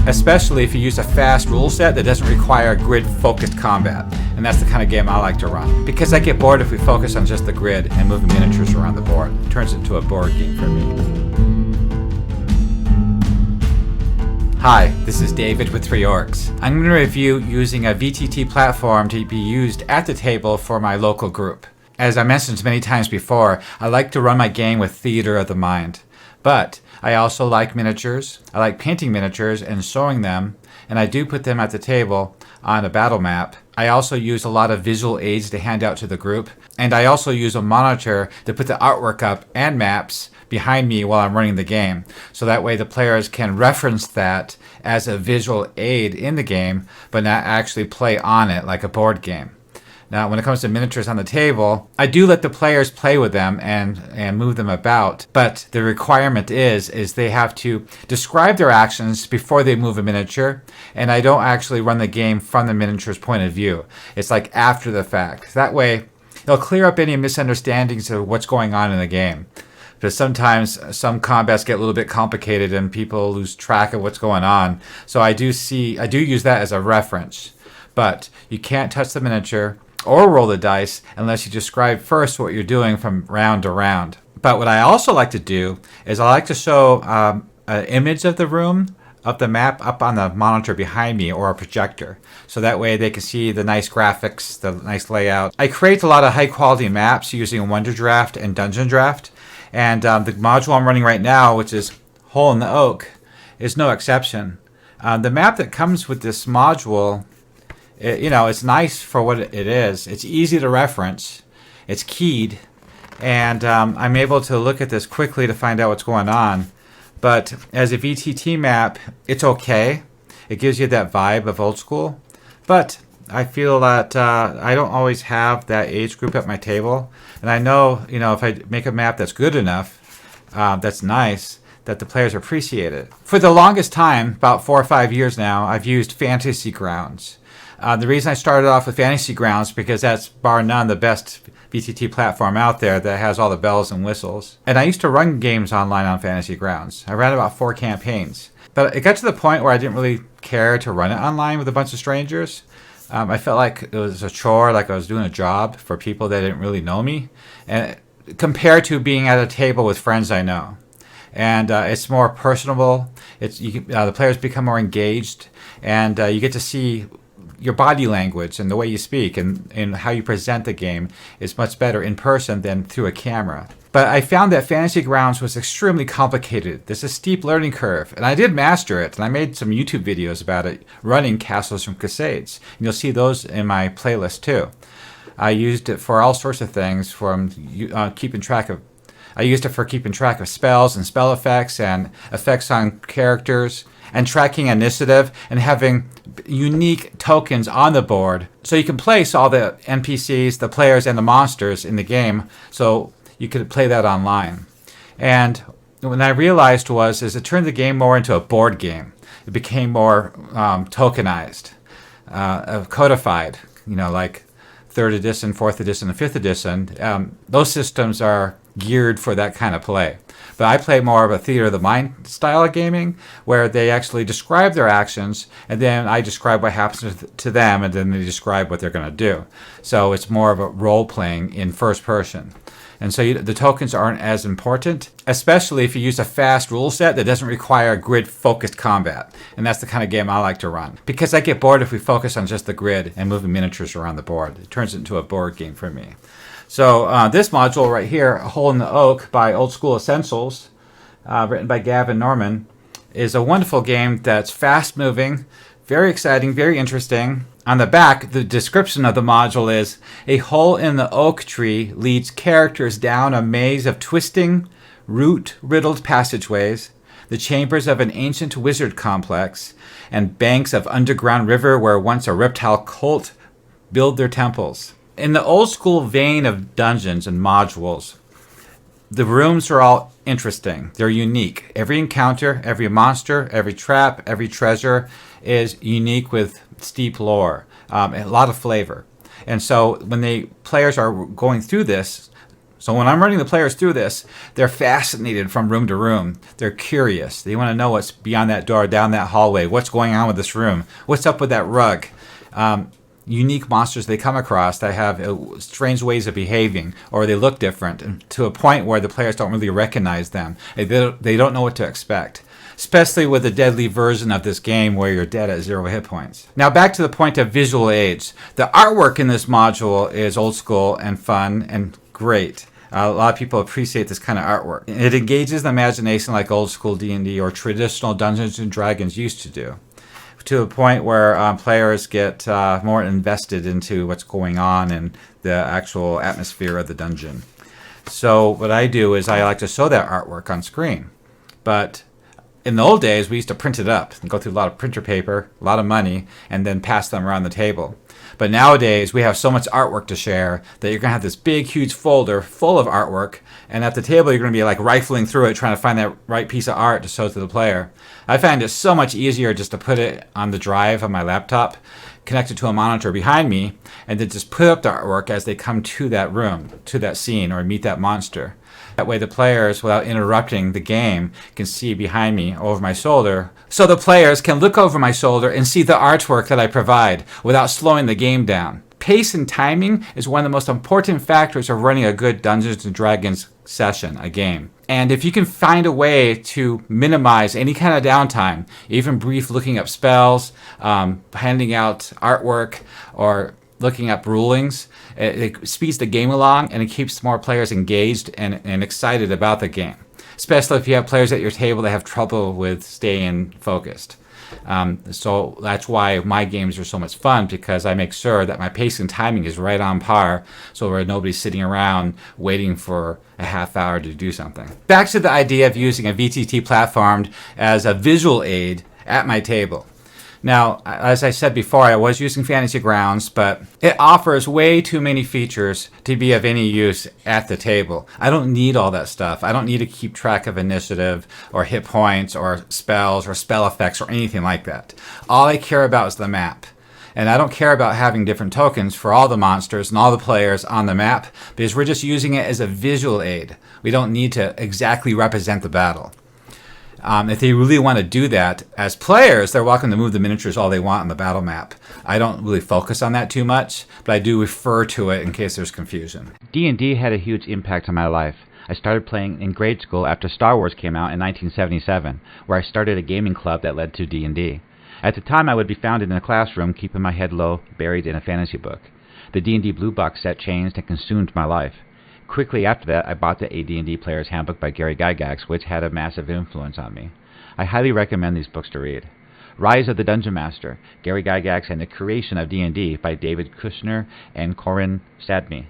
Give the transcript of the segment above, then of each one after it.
especially if you use a fast rule set that doesn't require grid-focused combat. And that's the kind of game I like to run. Because I get bored if we focus on just the grid and moving miniatures around the board. It turns into a board game for me. Hi, this is David with 3 Orcs. I'm going to review using a VTT platform to be used at the table for my local group. As I mentioned many times before, I like to run my game with theater of the mind. But I also like miniatures. I like painting miniatures and showing them, and I do put them at the table on a battle map. I also use a lot of visual aids to hand out to the group, and I also use a monitor to put the artwork up and maps behind me while I'm running the game. So that way the players can reference that as a visual aid in the game, but not actually play on it like a board game. Now, when it comes to miniatures on the table, I do let the players play with them and move them about, but the requirement is they have to describe their actions before they move a miniature, and I don't actually run the game from the miniature's point of view. It's like after the fact. That way, it'll clear up any misunderstandings of what's going on in the game. Because sometimes some combats get a little bit complicated and people lose track of what's going on. So I do use that as a reference. But you can't touch the miniature or roll the dice unless you describe first what you're doing from round to round. But what I also like to do is I like to show an image of the room, of the map, up on the monitor behind me or a projector. So that way they can see the nice graphics, the nice layout. I create a lot of high quality maps using WonderDraft and Dungeon Draft. And the module I'm running right now, which is Hole in the Oak, is no exception. The map that comes with this module, it's nice for what it is. It's easy to reference. It's keyed. And I'm able to look at this quickly to find out what's going on. But as a VTT map, it's okay. It gives you that vibe of old school. But I feel that I don't always have that age group at my table. And I know, if I make a map that's good enough, that's nice, that the players appreciate it. For the longest time, about 4 or 5 years now, I've used Fantasy Grounds. The reason I started off with Fantasy Grounds because that's bar none the best VTT platform out there that has all the bells and whistles. And I used to run games online on Fantasy Grounds. I ran about 4 campaigns. But it got to the point where I didn't really care to run it online with a bunch of strangers. I felt like it was a chore, like I was doing a job for people that didn't really know me, and compared to being at a table with friends I know. And it's more personable. The players become more engaged, and you get to see your body language and the way you speak and how you present the game is much better in person than through a camera. But I found that Fantasy Grounds was extremely complicated. There's a steep learning curve, and I did master it, and I made some YouTube videos about it, running Castles from Crusades. And you'll see those in my playlist too. I used it for all sorts of things, from keeping track of spells and spell effects and effects on characters, and tracking initiative and having unique tokens on the board. So you can place all the NPCs, the players, and the monsters in the game, so you could play that online. And what I realized is it turned the game more into a board game. It became more tokenized, codified, like 3rd edition, 4th edition, and 5th edition. Those systems are geared for that kind of play. But I play more of a theater of the mind style of gaming, where they actually describe their actions, and then I describe what happens to them, and then they describe what they're going to do. So it's more of a role-playing in first person. And so the tokens aren't as important, especially if you use a fast rule set that doesn't require grid-focused combat. And that's the kind of game I like to run. Because I get bored if we focus on just the grid and moving miniatures around the board. It turns into a board game for me. So this module right here, A Hole in the Oak by Old School Essentials, written by Gavin Norman, is a wonderful game that's fast-moving, very exciting, very interesting. On the back, the description of the module is, a hole in the oak tree leads characters down a maze of twisting, root-riddled passageways, the chambers of an ancient wizard complex, and banks of underground river where once a reptile cult build their temples. In the old school vein of dungeons and modules, the rooms are all interesting. They're unique. Every encounter, every monster, every trap, every treasure is unique with steep lore, a lot of flavor. And so when the players are going through this, So when I'm running the players through this, they're fascinated from room to room. They're curious. They want to know what's beyond that door, down that hallway, what's going on with this room, what's up with that rug. Unique monsters they come across that have strange ways of behaving, or they look different, and to a point where the players don't really recognize them. They don't know what to expect, especially with the deadly version of this game where you're dead at 0 hit points. Now back to the point of visual aids. The artwork in this module is old school and fun and great. A lot of people appreciate this kind of artwork. It engages the imagination like old school D&D or traditional Dungeons & Dragons used to do, to a point where players get more invested into what's going on and the actual atmosphere of the dungeon. So what I do is I like to show that artwork on screen. But in the old days, we used to print it up and go through a lot of printer paper, a lot of money, and then pass them around the table. But nowadays, we have so much artwork to share that you're going to have this big, huge folder full of artwork. And at the table, you're going to be like rifling through it, trying to find that right piece of art to show to the player. I find it so much easier just to put it on the drive of my laptop, connect it to a monitor behind me, and then just put up the artwork as they come to that room, to that scene, or meet that monster. That way the players, without interrupting the game, can see behind me over my shoulder. So the players can look over my shoulder and see the artwork that I provide without slowing the game down. Pace and timing is one of the most important factors of running a good Dungeons & Dragons session, a game. And if you can find a way to minimize any kind of downtime, even brief looking up spells, handing out artwork, or looking up rulings, it speeds the game along and it keeps more players engaged and excited about the game, especially if you have players at your table that have trouble with staying focused. So that's why my games are so much fun, because I make sure that my pace and timing is right on par, so where nobody's sitting around waiting for a half hour to do something. Back to the idea of using a VTT platform as a visual aid at my table. Now, as I said before, I was using Fantasy Grounds, but it offers way too many features to be of any use at the table. I don't need all that stuff. I don't need to keep track of initiative or hit points or spells or spell effects or anything like that. All I care about is the map. And I don't care about having different tokens for all the monsters and all the players on the map, because we're just using it as a visual aid. We don't need to exactly represent the battle. If they really want to do that, as players, they're welcome to move the miniatures all they want on the battle map. I don't really focus on that too much, but I do refer to it in case there's confusion. D&D had a huge impact on my life. I started playing in grade school after Star Wars came out in 1977, where I started a gaming club that led to D&D. At the time, I would be found in a classroom, keeping my head low, buried in a fantasy book. The D&D Blue Box set changed and consumed my life. Quickly after that, I bought the AD&D Player's Handbook by Gary Gygax, which had a massive influence on me. I highly recommend these books to read. Rise of the Dungeon Master, Gary Gygax and the Creation of D&D by David Kushner and Corinne Stadmy.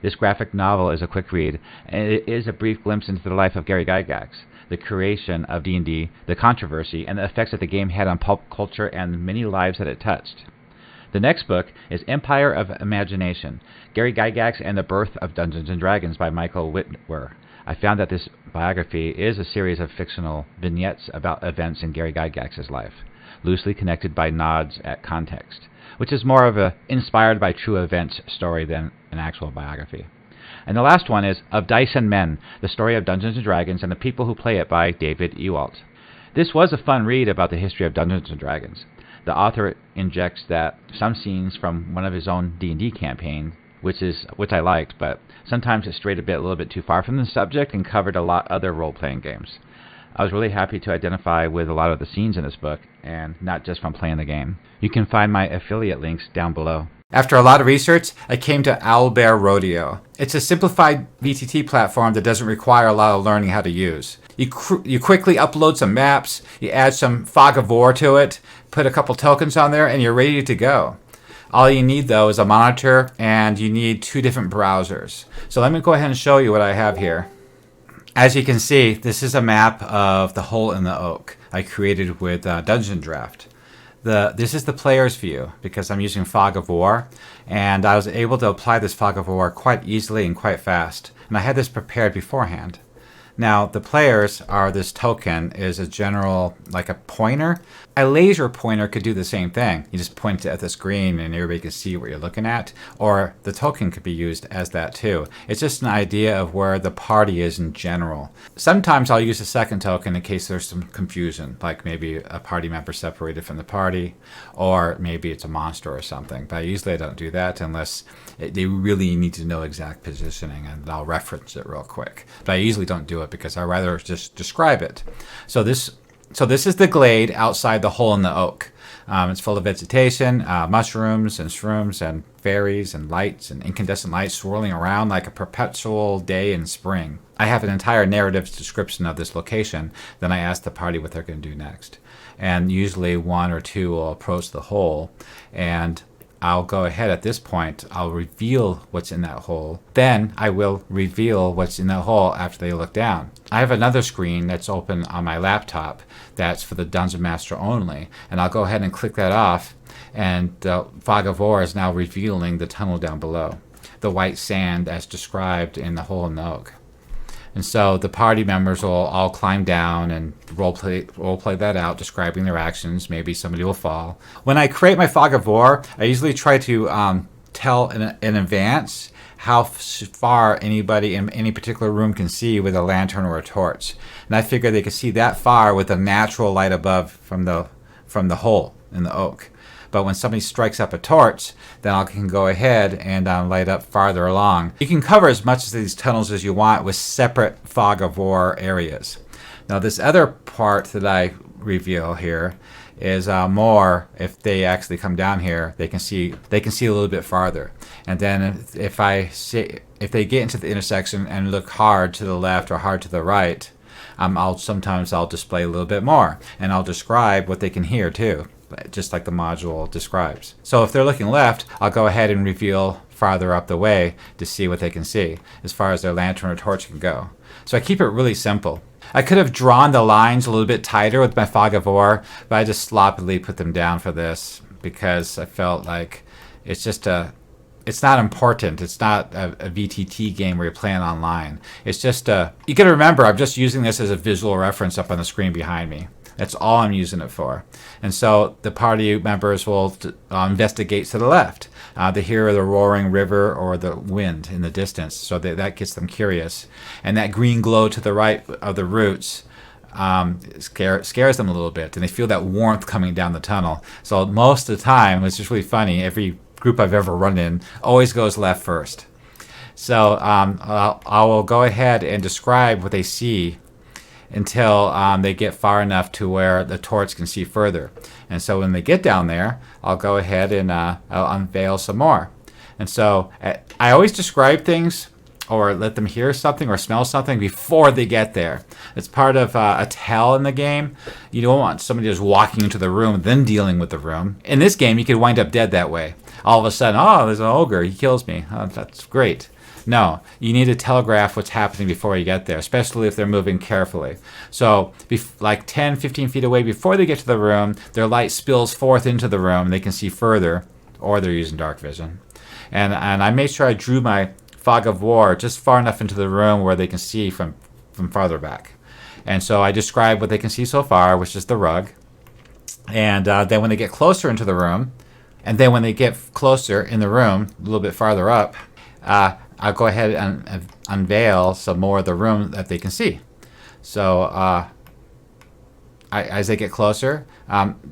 This graphic novel is a quick read, and it is a brief glimpse into the life of Gary Gygax, the creation of D&D, the controversy, and the effects that the game had on pulp culture and many lives that it touched. The next book is Empire of Imagination, Gary Gygax and the Birth of Dungeons & Dragons by Michael Whitwer. I found that this biography is a series of fictional vignettes about events in Gary Gygax's life, loosely connected by nods at context, which is more of a inspired by true events story than an actual biography. And the last one is Of Dice and Men, the story of Dungeons & Dragons and the people who play it by David Ewalt. This was a fun read about the history of Dungeons & Dragons. The author injects that some scenes from one of his own D&D campaign, which I liked, but sometimes it strayed a little bit too far from the subject and covered a lot other role-playing games. I was really happy to identify with a lot of the scenes in this book, and not just from playing the game. You can find my affiliate links down below. After a lot of research, I came to Owlbear Rodeo. It's a simplified VTT platform that doesn't require a lot of learning how to use. You quickly upload some maps, you add some fog of war to it, put a couple tokens on there, and you're ready to go. All you need, though, is a monitor, and you need 2 different browsers. So let me go ahead and show you what I have here. As you can see, this is a map of the Hole in the Oak I created with Dungeon Draft. This is the player's view, because I'm using Fog of War, and I was able to apply this Fog of War quite easily and quite fast. And I had this prepared beforehand. Now, the players are this token is a general, like a pointer. A laser pointer could do the same thing. You just point it at the screen and everybody can see what you're looking at. Or the token could be used as that too. It's just an idea of where the party is in general. Sometimes I'll use a second token in case there's some confusion, like maybe a party member separated from the party, or maybe it's a monster or something. But usually I don't do that unless they really need to know exact positioning, and I'll reference it real quick. But I usually don't do it because I'd rather just describe it. So this is the glade outside the hole in the oak. It's full of vegetation, mushrooms and shrooms and fairies and lights and incandescent lights swirling around like a perpetual day in spring. I have an entire narrative description of this location. Then I ask the party what they're going to do next. And usually one or two will approach the hole, and I'll go ahead at this point. I'll reveal what's in that hole. Then I will reveal what's in that hole after they look down. I have another screen that's open on my laptop that's for the Dungeon Master only. And I'll go ahead and click that off. And the fog of war is now revealing the tunnel down below. The white sand as described in the hole in the oak. And so the party members will all climb down and roleplay that out, describing their actions. Maybe somebody will fall. When I create my fog of war, I usually try to tell in advance how far anybody in any particular room can see with a lantern or a torch. And I figure they can see that far with a natural light above from the hole in the oak. But when somebody strikes up a torch, then I can go ahead and light up farther along. You can cover as much of these tunnels as you want with separate fog of war areas. Now this other part that I reveal here is more if they actually come down here, they can see a little bit farther. And then if they get into the intersection and look hard to the left or hard to the right, sometimes I'll display a little bit more, and I'll describe what they can hear too, just like the module describes. So if they're looking left, I'll go ahead and reveal farther up the way to see what they can see as far as their lantern or torch can go. So I keep it really simple. I could have drawn the lines a little bit tighter with my fog of war, but I just sloppily put them down for this because I felt like it's not important. It's not a VTT game where you're playing online. It's just you got to remember, I'm just using this as a visual reference up on the screen behind me. That's all I'm using it for. And so the party members will investigate to the left. They hear the roaring river or the wind in the distance, so that gets them curious. And that green glow to the right of the roots scares them a little bit, and they feel that warmth coming down the tunnel. So most of the time, it's just really funny, every group I've ever run in always goes left first. So I will go ahead and describe what they see until they get far enough to where the torch can see further. And so when they get down there, I'll go ahead and I'll unveil some more. And so I always describe things or let them hear something or smell something before they get there. It's part of a tell in the game. You don't want somebody just walking into the room then dealing with the room. In this game, you could wind up dead that way. All of a sudden, oh, there's an ogre, he kills me. Oh, that's great. No, you need to telegraph what's happening before you get there, especially if they're moving carefully. So like 10, 15 feet away before they get to the room, their light spills forth into the room. They can see further, or they're using dark vision. And I made sure I drew my fog of war just far enough into the room where they can see from farther back. And so I describe what they can see so far, which is the rug. And then when they get closer into the room, and then when they get closer in the room, a little bit farther up, I'll go ahead and unveil some more of the room that they can see. So as they get closer,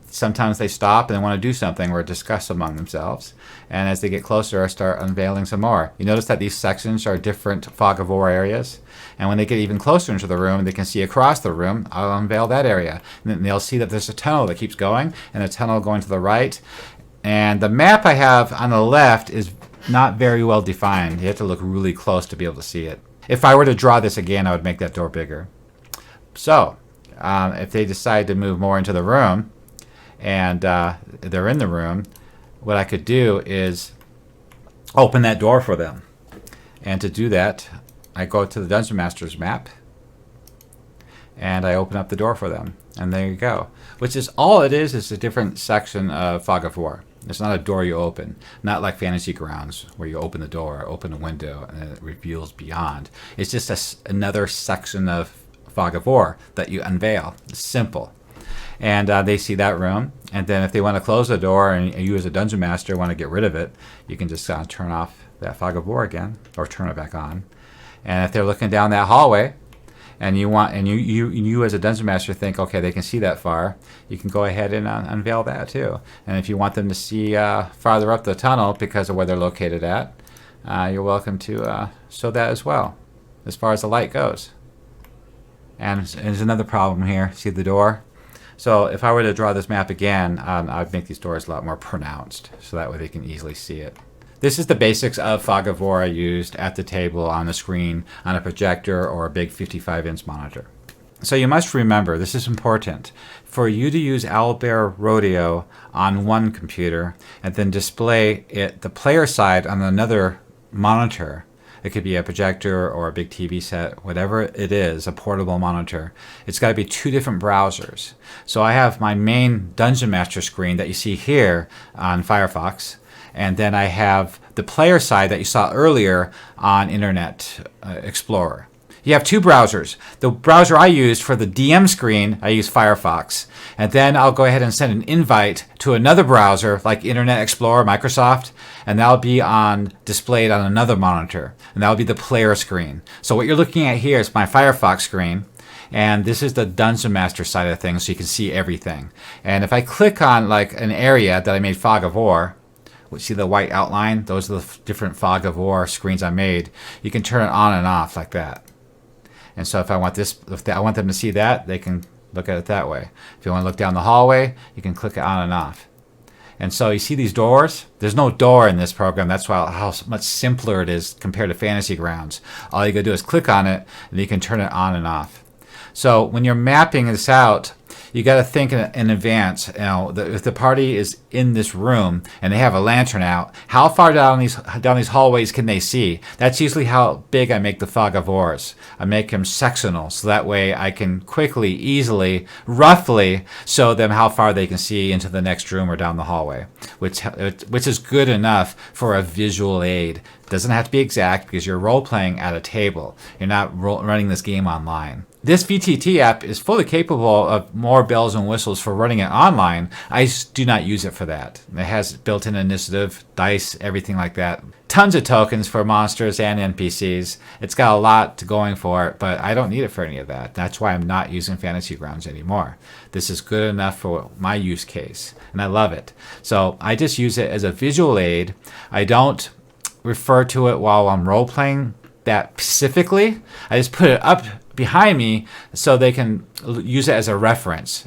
sometimes they stop and they want to do something or discuss among themselves. And as they get closer, I start unveiling some more. You notice that these sections are different fog of war areas. And when they get even closer into the room, they can see across the room, I'll unveil that area. And then they'll see that there's a tunnel that keeps going, and a tunnel going to the right. And the map I have on the left is not very well defined. You have to look really close to be able to see it. If I were to draw this again, I would make that door bigger. So if they decide to move more into the room and they're in the room, what I could do is open that door for them. And to do that, I go to the Dungeon Master's map and I open up the door for them. And there you go. Which is all it is a different section of Fog of War. It's not a door you open. Not like Fantasy Grounds where you open the door, open a window, and it reveals beyond. It's just another section of Fog of War that you unveil. It's simple. And they see that room. And then if they want to close the door and you as a dungeon master want to get rid of it, you can just turn off that Fog of War again or turn it back on. And if they're looking down that hallway, and you as a dungeon master think, okay, they can see that far, you can go ahead and unveil that too. And if you want them to see farther up the tunnel because of where they're located at, you're welcome to show that as well, as far as the light goes. And there's another problem here. See the door? So if I were to draw this map again, I'd make these doors a lot more pronounced, so that way they can easily see it. This is the basics of Fog of War I used at the table, on the screen, on a projector, or a big 55-inch monitor. So you must remember, this is important, for you to use Owlbear Rodeo on one computer and then display it, the player side, on another monitor. It could be a projector or a big TV set, whatever it is, a portable monitor. It's got to be two different browsers. So I have my main Dungeon Master screen that you see here on Firefox, and then I have the player side that you saw earlier on Internet Explorer. You have two browsers. The browser I used for the DM screen, I use Firefox. And then I'll go ahead and send an invite to another browser like Internet Explorer, Microsoft, and that'll be displayed on another monitor. And that'll be the player screen. So what you're looking at here is my Firefox screen. And this is the Dungeon Master side of things, so you can see everything. And if I click on like an area that I made Fog of War, see the white outline? Those are the different Fog of War screens I made. You can turn it on and off like that. And so if I want them to see that, they can look at it that way. If you want to look down the hallway, you can click it on and off. And so you see these doors? There's no door in this program. That's why how much simpler it is compared to Fantasy Grounds. All you gotta do is click on it, and you can turn it on and off. So when you're mapping this out, you got to think in advance. If the party is in this room and they have a lantern out, how far down these hallways can they see? That's usually how big I make the Fog of Wars. I make them sectional, so that way I can quickly, easily, roughly show them how far they can see into the next room or down the hallway, which is good enough for a visual aid. It doesn't have to be exact because you're role-playing at a table. You're not running this game online. This VTT app is fully capable of more bells and whistles for running it online. I do not use it for that. It has built-in initiative, dice, everything like that. Tons of tokens for monsters and NPCs. It's got a lot going for it, but I don't need it for any of that. That's why I'm not using Fantasy Grounds anymore. This is good enough for my use case, and I love it. So I just use it as a visual aid. I don't refer to it while I'm role-playing that specifically. I just put it up behind me so they can use it as a reference.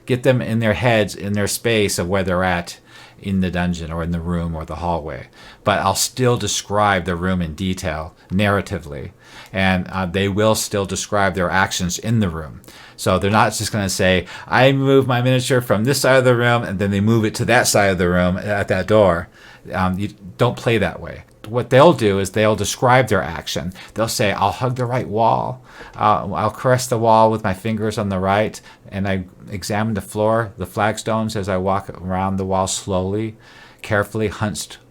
Get them in their heads, in their space of where they're at in the dungeon or in the room or the hallway. But I'll still describe the room in detail narratively, and they will still describe their actions in the room. So they're not just going to say, I move my miniature from this side of the room, and then they move it to that side of the room at that door. You don't play that way. What they'll do is they'll describe their action. They'll say, I'll hug the right wall. I'll caress the wall with my fingers on the right, and I examine the floor, the flagstones as I walk around the wall slowly, carefully,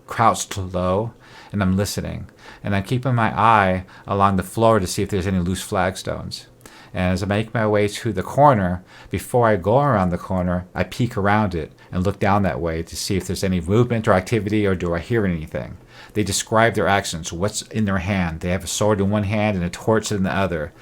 crouched low, and I'm listening. And I'm keeping my eye along the floor to see if there's any loose flagstones. And as I make my way to the corner, before I go around the corner, I peek around it and look down that way to see if there's any movement or activity, or do I hear anything. They describe their actions, what's in their hand. They have a sword in one hand and a torch in the other.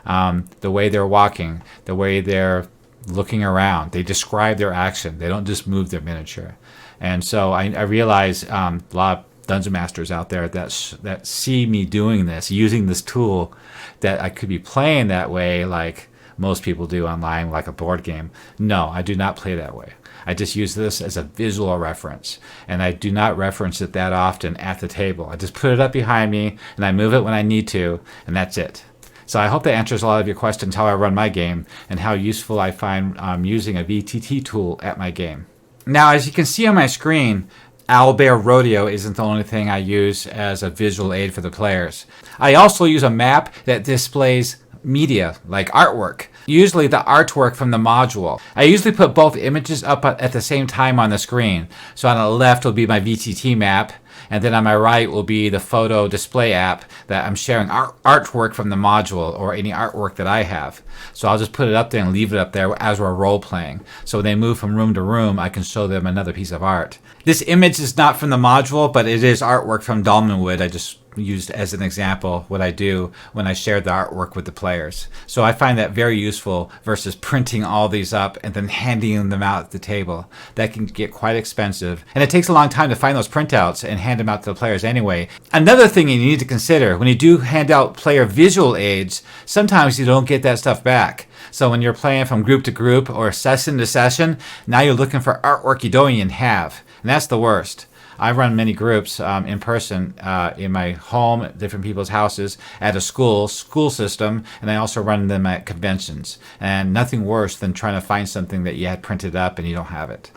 The way they're walking, the way they're looking around. They describe their action. They don't just move their miniature. And so I realize a lot of dungeon masters out there that see me doing this, using this tool, that I could be playing that way like most people do online, like a board game. No, I do not play that way. I just use this as a visual reference, and I do not reference it that often at the table. I just put it up behind me, and I move it when I need to, and that's it. So I hope that answers a lot of your questions, how I run my game, and how useful I find using a VTT tool at my game. Now, as you can see on my screen, Owlbear Rodeo isn't the only thing I use as a visual aid for the players. I also use a map that displays media, like artwork. usually the artwork from the module. I usually put both images up at the same time on the screen. So on the left will be my VTT map, and then on my right will be the photo display app that I'm sharing artwork from the module or any artwork that I have. So I'll just put it up there and leave it up there as we're role playing. So when they move from room to room, I can show them another piece of art. This image is not from the module, but it is artwork from Dolmenwood. I just used as an example what I do when I share the artwork with the players. So I find that very useful versus printing all these up and then handing them out at the table. That can get quite expensive. And it takes a long time to find those printouts and hand them out to the players anyway. Another thing you need to consider when you do hand out player visual aids, sometimes you don't get that stuff back. So when you're playing from group to group or session to session, now you're looking for artwork you don't even have. And that's the worst. I run many groups in person in my home, at different people's houses, at a school system, and I also run them at conventions. And nothing worse than trying to find something that you had printed up and you don't have it.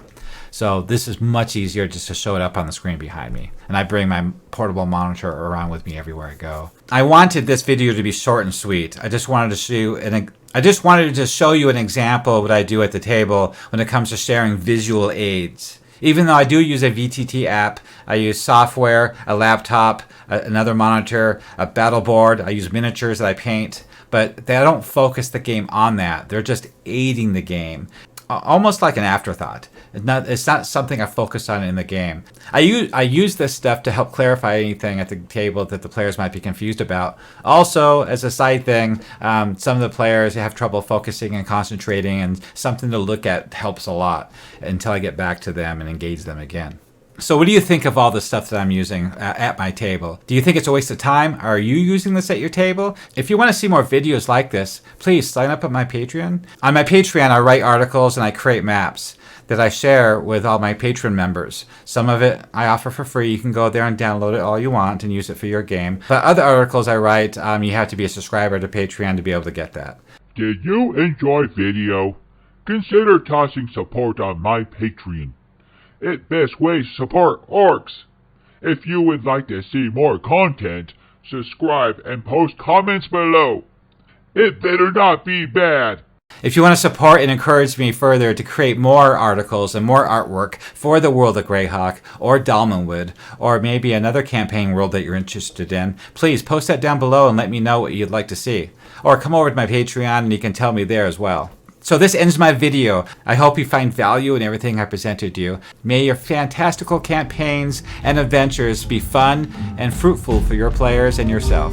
So this is much easier just to show it up on the screen behind me. And I bring my portable monitor around with me everywhere I go. I wanted this video to be short and sweet. I just wanted to show you an example of what I do at the table when it comes to sharing visual aids. Even though I do use a VTT app, I use software, a laptop, another monitor, a battle board. I use miniatures that I paint, but they don't focus the game on that. They're just aiding the game, almost like an afterthought. It's not something I focus on in the game. I use this stuff to help clarify anything at the table that the players might be confused about. Also, as a side thing, some of the players have trouble focusing and concentrating, and something to look at helps a lot until I get back to them and engage them again. So what do you think of all the stuff that I'm using at my table? Do you think it's a waste of time? Are you using this at your table? If you want to see more videos like this, please sign up at my Patreon. On my Patreon, I write articles and I create maps that I share with all my patron members. Some of it I offer for free. You can go there and download it all you want and use it for your game. But other articles I write, you have to be a subscriber to Patreon to be able to get that. Did you enjoy video? Consider tossing support on my Patreon. It's best way to support orcs. If you would like to see more content, subscribe and post comments below. It better not be bad. If you want to support and encourage me further to create more articles and more artwork for the world of Greyhawk or Dolmenwood, or maybe another campaign world that you're interested in, please post that down below and let me know what you'd like to see. Or come over to my Patreon and you can tell me there as well. So this ends my video. I hope you find value in everything I presented you. May your fantastical campaigns and adventures be fun and fruitful for your players and yourself.